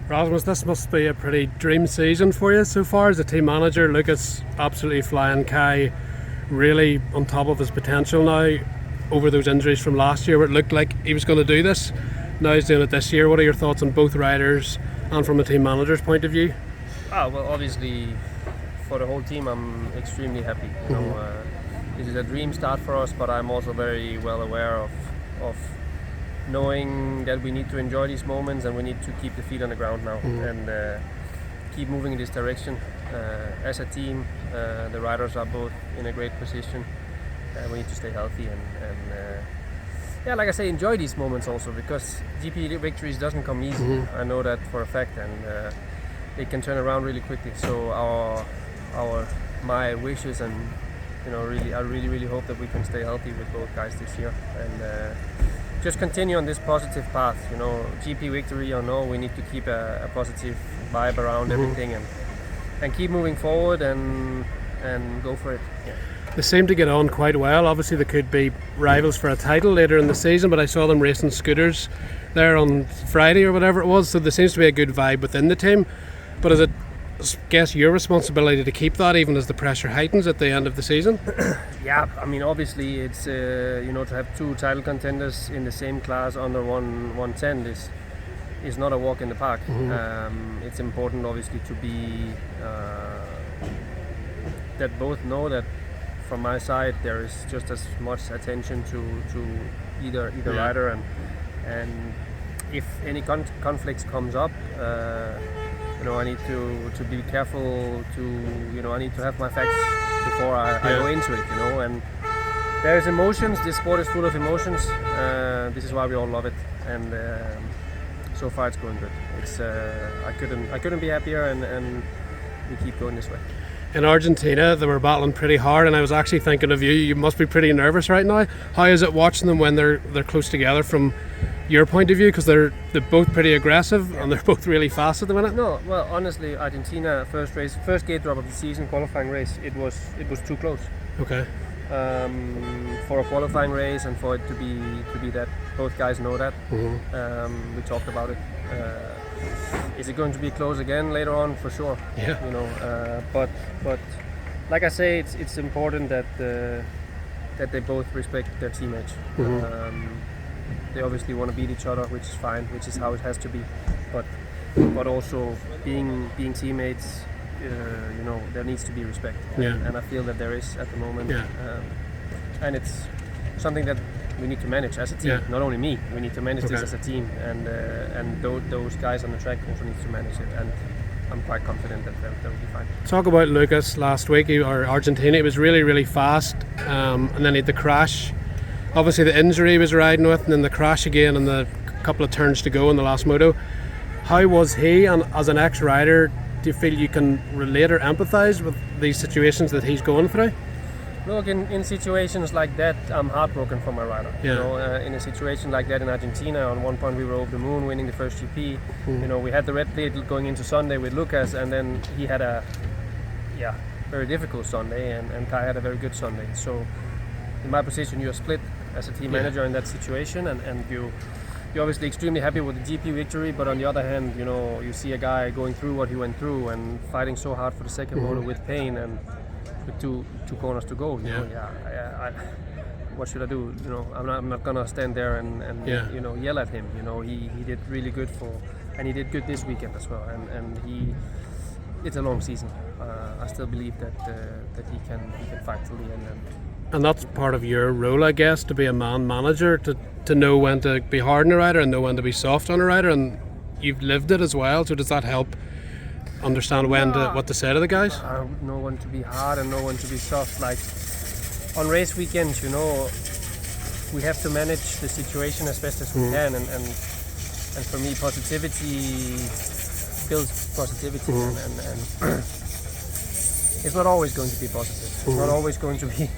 Rasmus, this must be a pretty dream season for you so far as a team manager. Lucas absolutely flying, Kai really on top of his potential now over those injuries from last year where it looked like he was going to do this. Now he's doing it this year. What are your thoughts on both riders and from a team manager's point of view? Well, obviously for the whole team I'm extremely happy. This is a dream start for us, but I'm also very well aware of knowing that we need to enjoy these moments and we need to keep the feet on the ground now and keep moving in this direction. As a team, the riders are both in a great position. We need to stay healthy and like I say, enjoy these moments also, because GP victories doesn't come easy. I know that for a fact, and it can turn around really quickly. So my wishes and I really hope that we can stay healthy with both guys this year and just continue on this positive path. GP victory or no, we need to keep a positive vibe around everything and keep moving forward and go for it. Yeah. They seem to get on quite well. Obviously they could be rivals for a title later in the season, but I saw them racing scooters there on Friday or whatever it was, so there seems to be a good vibe within the team. But is it, I guess, your responsibility to keep that even as the pressure heightens at the end of the season? Yeah, I mean obviously it's to have two title contenders in the same class under 110 is not a walk in the park. It's important obviously to be that both know that from my side there is just as much attention to either rider and if any conflicts comes up, I need to be careful I need to have my facts before I go into it, and there's emotions. This sport is full of emotions. This is why we all love it, and so far it's going good. It's I couldn't be happier, and we keep going this way. In Argentina, they were battling pretty hard, and I was actually thinking of you. You must be pretty nervous right now. How is it watching them when they're close together from your point of view? Because they're both pretty aggressive and they're both really fast at the minute. No, well, honestly, Argentina first gate drop of the season, qualifying race, it was too close. Okay. For a qualifying race and for it to be that, both guys know that. We talked about it. Is it going to be close again later on? For sure. Yeah. But like I say, it's important that they both respect their teammates. They obviously want to beat each other, which is fine, which is how it has to be. But also being teammates, there needs to be respect. And I feel that there is at the moment. Yeah. And it's something that we need to manage as a team. Not only me, we need to manage this as a team, and those guys on the track also need to manage it. And I'm quite confident that they'll be fine. Talk about Lucas last week, or Argentina. He was really, really fast, and then he had the crash. Obviously the injury he was riding with, and then the crash again and the couple of turns to go in the last moto. How was he, and as an ex-rider, do you feel you can relate or empathise with these situations that he's going through? Look, in situations like that, I'm heartbroken for my rider. In a situation like that in Argentina, on one point we were over the moon winning the first GP. We had the red plate going into Sunday with Lucas, and then he had a very difficult Sunday, and Kai had a very good Sunday. So in my position, you're split as a team manager in that situation, and you're obviously extremely happy with the GP victory, but on the other hand, you see a guy going through what he went through and fighting so hard for the second moto with pain and with two corners to go. What should I do? I'm not gonna stand there and yell at him. He did really good and he did good this weekend as well. And it's a long season. I still believe that he can fight till the end. And that's part of your role, I guess, to be a man manager, to know when to be hard on a rider and know when to be soft on a rider, and you've lived it as well. So does that help understand what to say to the guys? Know when to be hard and know when to be soft. Like on race weekends, we have to manage the situation as best as we can, and for me, positivity builds positivity, and it's not always going to be positive. It's not always going to be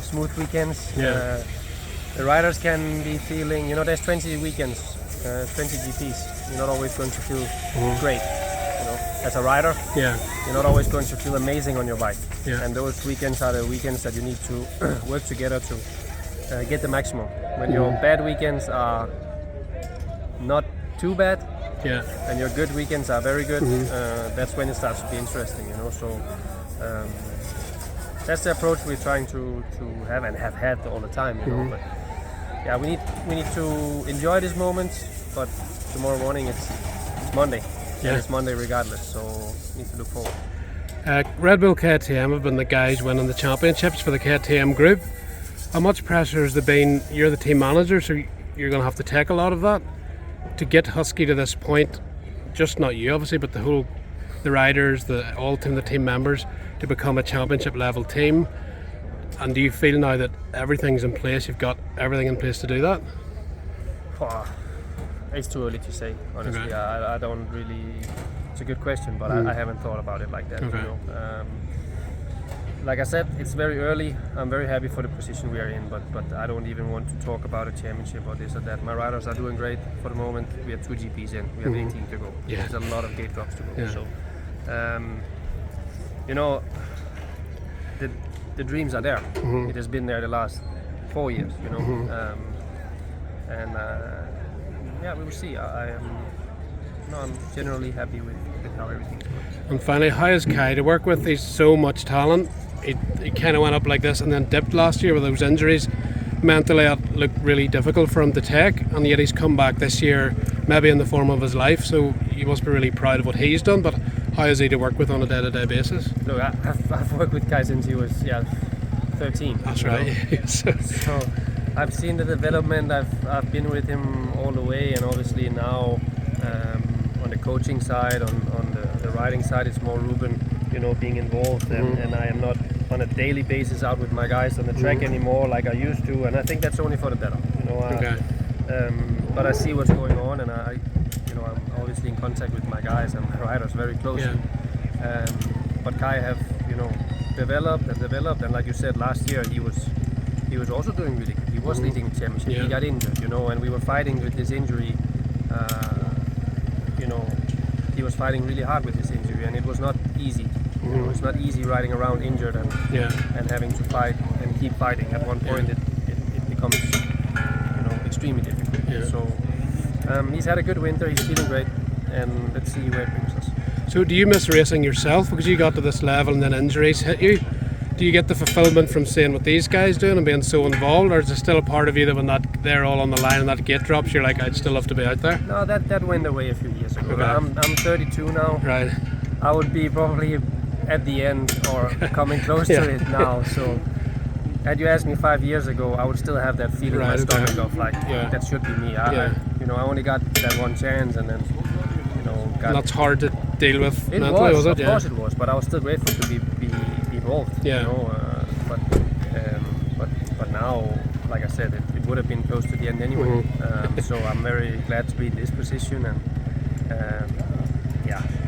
smooth weekends. The riders can be feeling, there's 20 weekends, 20 GPs. You're not always going to feel great. As a rider, you're not always going to feel amazing on your bike. And those weekends are the weekends that you need to work together to get the maximum. When your bad weekends are not too bad, Yeah. and your good weekends are very good, that's when it starts to be interesting, you know. So that's the approach we're trying to have and have had all the time, you know. But yeah, we need to enjoy these moments. But tomorrow morning it's Monday, and it's Monday regardless. So we need to look forward. Red Bull KTM have been the guys winning the championships for the KTM group. How much pressure has there been? You're the team manager, so you're going to have to take a lot of that to get Husky to this point. Just not you, obviously, but the riders, the team members, to become a championship level team. And do you feel now that everything's in place? You've got everything in place to do that? It's too early to say, honestly. Okay. I don't really. It's a good question, but I haven't thought about it like that. Okay. You know, like I said, it's very early. I'm very happy for the position we are in, but I don't even want to talk about a championship or this or that. My riders are doing great for the moment. We have 2 GPs in. We have 18 to go. Yeah. There's a lot of gate drops to go. Yeah. So, you know, the dreams are there. It has been there the last 4 years. You know, yeah, we will see. I'm generally happy with how everything's going. And finally, how is Kai to work with? He's so much talent. He kind of went up like this and then dipped last year with those injuries. Mentally, it looked really difficult for him to take, and yet he's come back this year, maybe in the form of his life. So you must be really proud of what he's done. But how is he to work with on a day-to-day basis? Look, I've worked with Kai since he was 13. That's right. So I've seen the development. I've been with him all the way, and obviously now on the coaching side, on the riding side, it's more Ruben, you know, being involved, and I am not on a daily basis out with my guys on the track anymore like I used to, and I think that's only for the better, you know. But I see what's going on, and I'm obviously in contact with my guys and my riders very closely. But Kai have, you know, developed, and like you said, last year he was also doing really good. He was leading the championship. He got injured, you know, and we were fighting with this injury. You know, he was fighting really hard with this injury, and it was not easy. You know, it's not easy riding around injured and having to fight and keep fighting. At one point, it becomes, you know, extremely difficult. Yeah. So he's had a good winter. He's feeling great, and let's see where it brings us. So do you miss racing yourself because you got to this level and then injuries hit you? Do you get the fulfillment from seeing what these guys doing and being so involved, or is there still a part of you that when they're all on the line and that gate drops, you're like, I'd still love to be out there? No, that went away a few years ago. Okay. I'm 32 now. Right. I would be probably at the end or coming close to it now. So had you asked me 5 years ago, I would still have that feeling in my stomach of like, that should be me. I only got that one chance, and then, you know, and that's hard to deal with it mentally, was it? Of course it was, but I was still grateful to be involved. Yeah. You know, but now, like I said, it would have been close to the end anyway. So I'm very glad to be in this position, and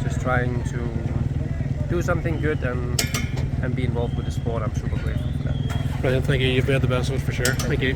just trying to do something good and be involved with the sport. I'm super grateful for that. Brilliant, thank you. You've made the best of it for sure. Thank you.